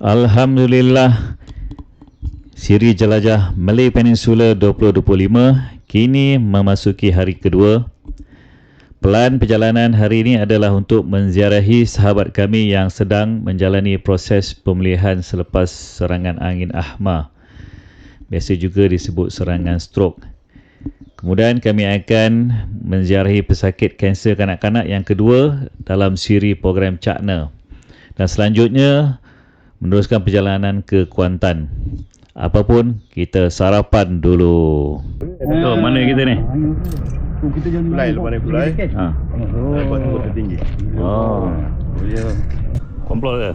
Alhamdulillah, siri jelajah Malay Peninsula 2025 kini memasuki hari kedua. Pelan perjalanan hari ini adalah untuk menziarahi sahabat kami yang sedang menjalani proses pemulihan selepas serangan angin Ahmar, biasa juga disebut serangan strok. Kemudian kami akan menziarahi pesakit kanser kanak-kanak yang kedua dalam siri program Cakna. Dan selanjutnya meneruskan perjalanan ke Kuantan. Apapun, kita sarapan dulu. So, mana kita ni? Kita jangan Pulai, lepas ni Pulai. Lepas tu Kota Tinggi. Oh. Komplot ke?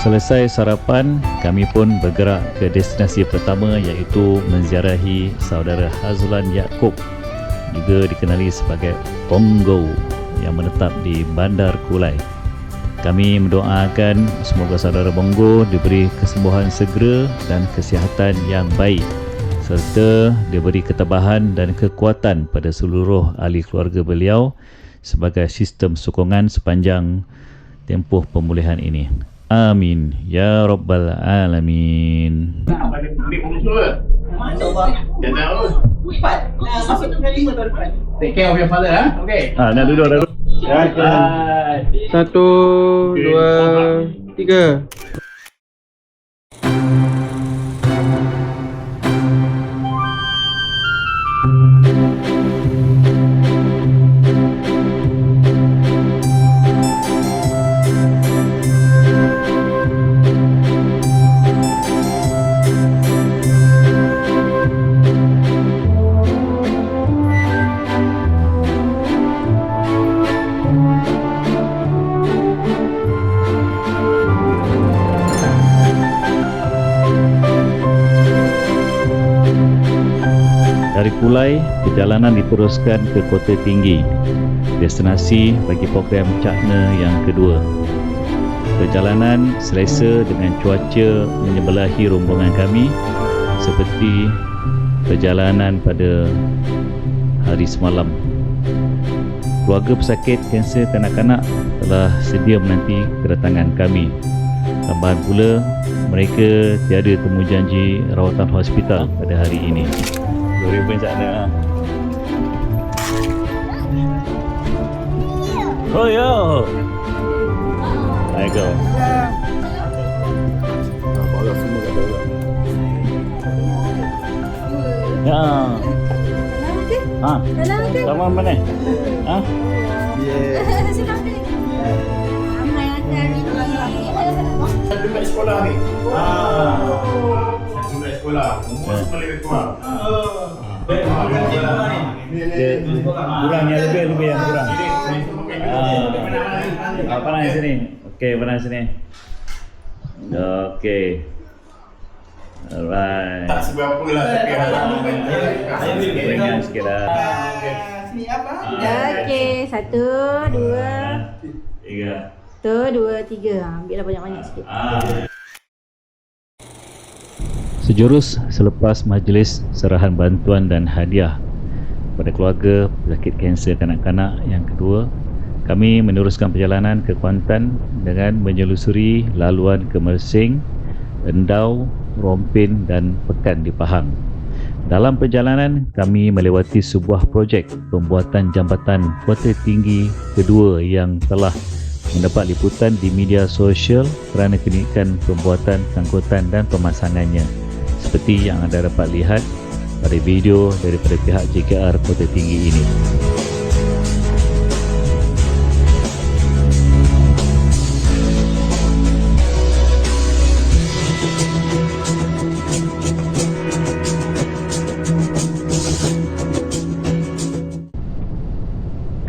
Selesai sarapan, kami pun bergerak ke destinasi pertama, iaitu menziarahi saudara Hazlan Yaakob, juga dikenali sebagai Bongo, yang menetap di Bandar Kulai. Kami mendoakan semoga saudara Bongo diberi kesembuhan segera dan kesihatan yang baik, serta diberi ketabahan dan kekuatan pada seluruh ahli keluarga beliau sebagai sistem sokongan sepanjang tempoh pemulihan ini. Amin ya rabbal alamin. Take care of your father, huh? Okay. Dah duduk dah. Satu, dua, tiga. Dari Kulai, perjalanan diteruskan ke Kota Tinggi, destinasi bagi program Cakna yang kedua. Perjalanan selesa dengan cuaca menyebelahi rombongan kami, seperti perjalanan pada hari semalam. keluarga pesakit kanser kanak-kanak telah sedia menanti kedatangan kami. Tambahan pula, mereka tiada temu janji rawatan hospital pada hari ini. RM2,000 sana. Oh yo. Ayo go. Ya. Ha. Sama mana? Ha? Satu kat sekolah ni. Satu kat sekolah. Umur semua lebih kurang. Kurang yang lebih yang kurang. Apa yang sini? Okey, mana sini? Okey. Alright. Tak seberapa lah tapi Ringan sikit lah. Sini apa? Okey, 1, 2, 3. 1, 2, 3. Ambillah banyak-banyak sikit. Sejurus selepas majlis serahan bantuan dan hadiah pada keluarga pesakit kanser kanak-kanak yang kedua, kami meneruskan perjalanan ke Kuantan dengan menyelusuri laluan ke Mersing, Endau, Rompin dan Pekan di Pahang. Dalam perjalanan, kami melewati sebuah projek pembuatan jambatan kuarter tinggi kedua yang telah mendapat liputan di media sosial kerana keunikan pembuatan, angkutan dan pemasangannya, seperti yang anda dapat lihat pada video daripada pihak JKR Kuarter Tinggi ini.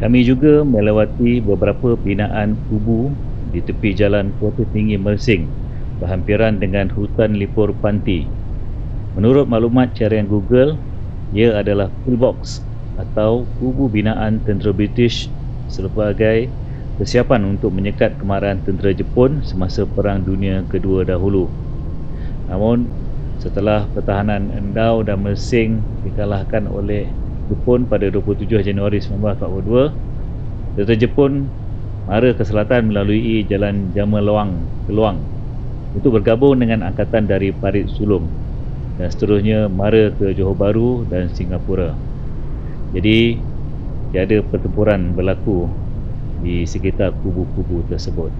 Kami juga melewati beberapa binaan kubu di tepi jalan Kuarter Tinggi Mersing berhampiran dengan hutan lipur panti. Menurut maklumat carian Google, ia adalah pillbox atau kubu binaan tentera British sebagai persiapan untuk menyekat kemarahan tentera Jepun semasa Perang Dunia Kedua dahulu. Namun, setelah pertahanan Endau dan Mersing dikalahkan oleh Jepun pada 27 Januari 1942, tentera Jepun mara ke selatan melalui jalan Jameluang Keluang untuk bergabung dengan angkatan dari Parit Sulung dan seterusnya mara ke Johor Bahru dan Singapura. Jadi, tiada pertempuran berlaku di sekitar kubu-kubu tersebut.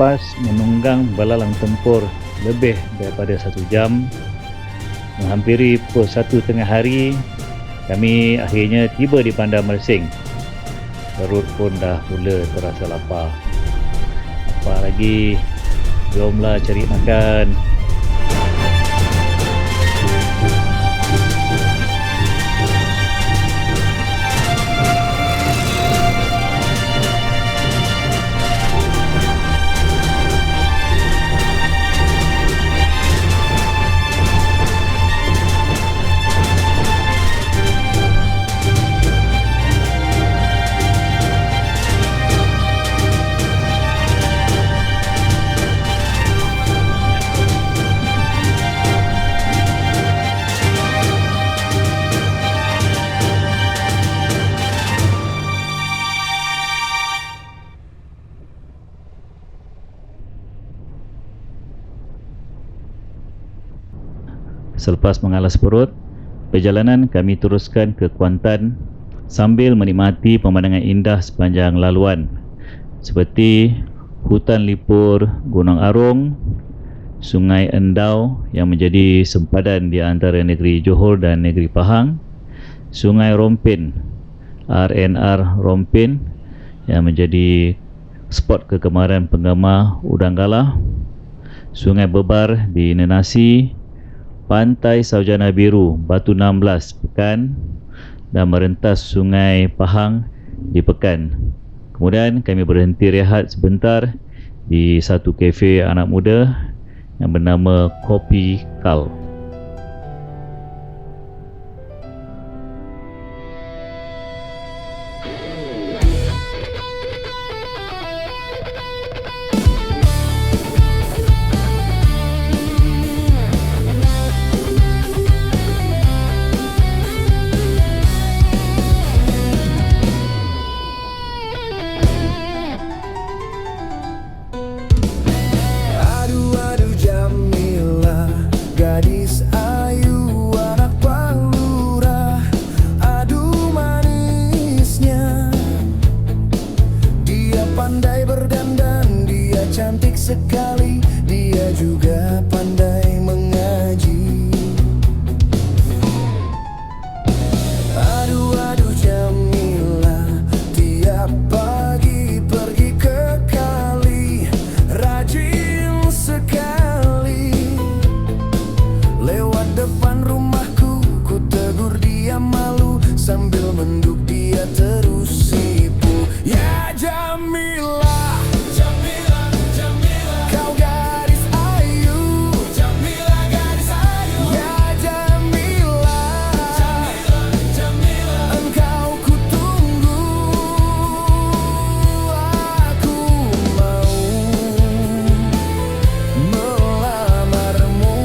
Lepas menunggang belalang tempur lebih daripada 1 jam, menghampiri pukul 1 tengah hari, kami akhirnya tiba di Bandar Mersing. Perut pun dah mula terasa lapar. Apa lagi? Jomlah cari makan. Selepas mengalas perut, perjalanan kami teruskan ke Kuantan sambil menikmati pemandangan indah sepanjang laluan seperti hutan lipur Gunung Arung, Sungai Endau yang menjadi sempadan di antara negeri Johor dan negeri Pahang, Sungai Rompin, RNR Rompin yang menjadi spot kegemaran penggemar udang galah, Sungai Bebar di Nenasi, Pantai Saujana Biru, Batu 16, Pekan, dan merentas Sungai Pahang di Pekan. Kemudian kami berhenti rehat sebentar di satu kafe anak muda yang bernama Kopi Kal. Gadis ayu anak palura, adu manisnya. Dia pandai berdandan, dia cantik sekali, dia juga pandai mengaji. Adu Jamila, tiap pagi pergi ke kali, rajin sekali. Lewat depan rumahku, ku tegur dia malu, sambil menduk dia terus sipu. Ya Jamila, Jamila, Jamila, kau gadis ayu, Jamila, gadis ayu. Ya Jamila, Jamila, Jamila, engkau ku tunggu. Aku mau melamarmu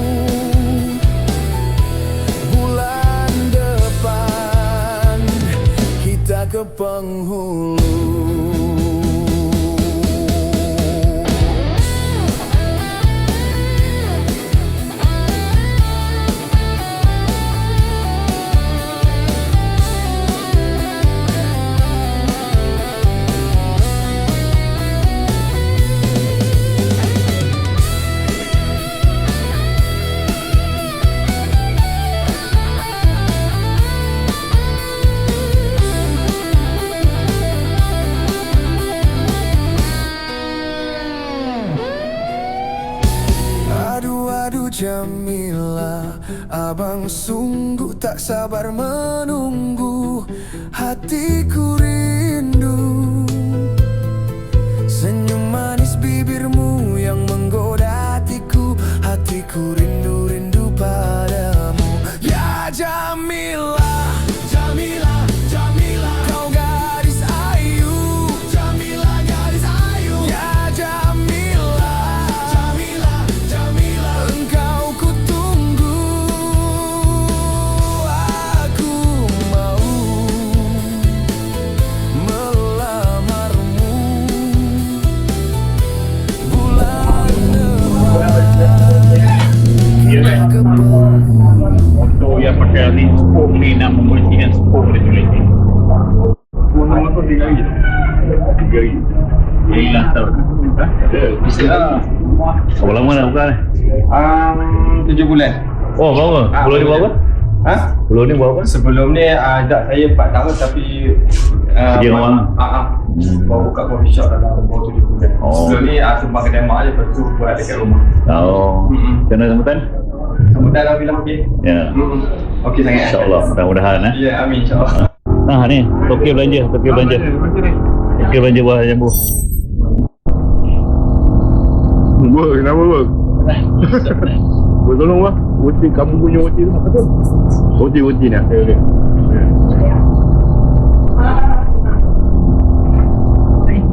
bulan depan, kita ke penghulu. Adu Jamila, abang sungguh tak sabar menunggu. Hatiku rindu senyum manis bibirmu yang menggoda hatiku. Hatiku rindu padamu. Ya Jamila, Jamila, Jamila, kau gadis ayu, Jamila, gadis ayu. Ya Jamila, Jamila, Jamila, engkau ku tunggu. Aku mau melamarmu bulan depan, ke penghulu. Motor yang pakai ni spoke ni nak membersihkan spoke dia tulis ni. Motor 3 hari. 3 hari. Dia hilang tahun. Bismillah. Berapa lama nak buka ni? 7 bulan. Oh, berapa? Sebelum ni berapa? Ha? Sebelum ni berapa? Sebelum ni dah saya 4 tahun tapi Dia orang? baru buka coffee shop dalam bawah 7 bulan. Oh. Sebelum ni tumpang kedai mak je, lepas tu buat dekat rumah. Oh. Macam mana sambutan? Sambutan dah bilang okey. Ya. Okey sangat. InsyaAllah, mudah-mudahan Ya, amin insyaAllah. Ni, Tokyo belanja, Tokyo belanja. Tokyo belanja buah jambu. Bang, kenapa bang? Bang tolong bang, roti kamu punya roti tu apa tu? Roti ni. Okay.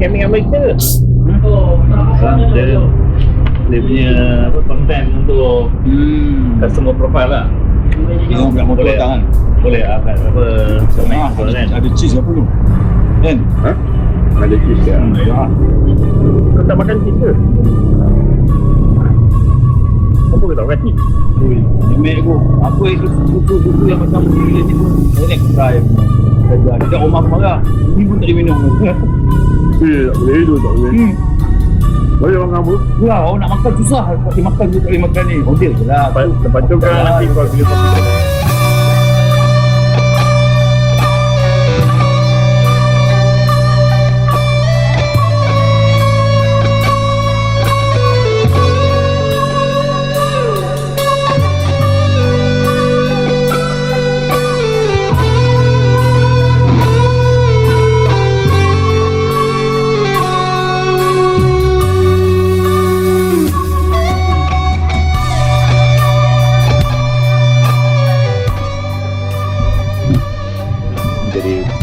Kami ambil kita ke? Dia punya apa, content untuk customer profile lah. Tengok kat motor Boleh. tangan. Boleh apa kan? Ada cheese apa tu? Kan? Ha? Ada cheese ke? Ya. Kau tak makan cheese ke? Apa kau tak makan cheese? Mek aku. Apa itu buku yang macam bila ni pun boleh try. Dia rumah marah. Ni pun tak boleh minum. Tak boleh tu, tak boleh. Boleh makan apa? Lah, orang nak makan susah. Tak boleh makan tu, tak boleh makan ni. Order je lah. Lepas tu kan nanti kau bila kau pergi.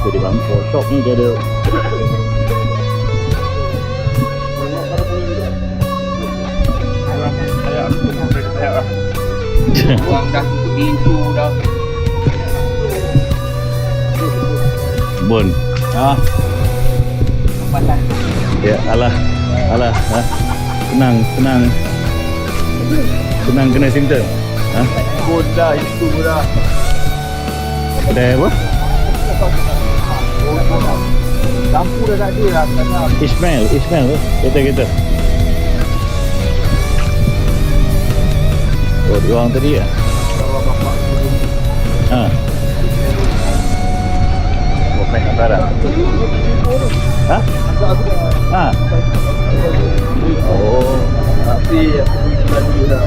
Jadi bangkok shop ni dia ada Buang dah tutup pintu dah. bon. Ya, alah. Senang kena simptom. Pun dah, itu dah. Ada apa? Lampu dah tak ada lah. Ismail kita. Oh, dua orang tadi ya? Main antara. Oh. Tapi lagi dah.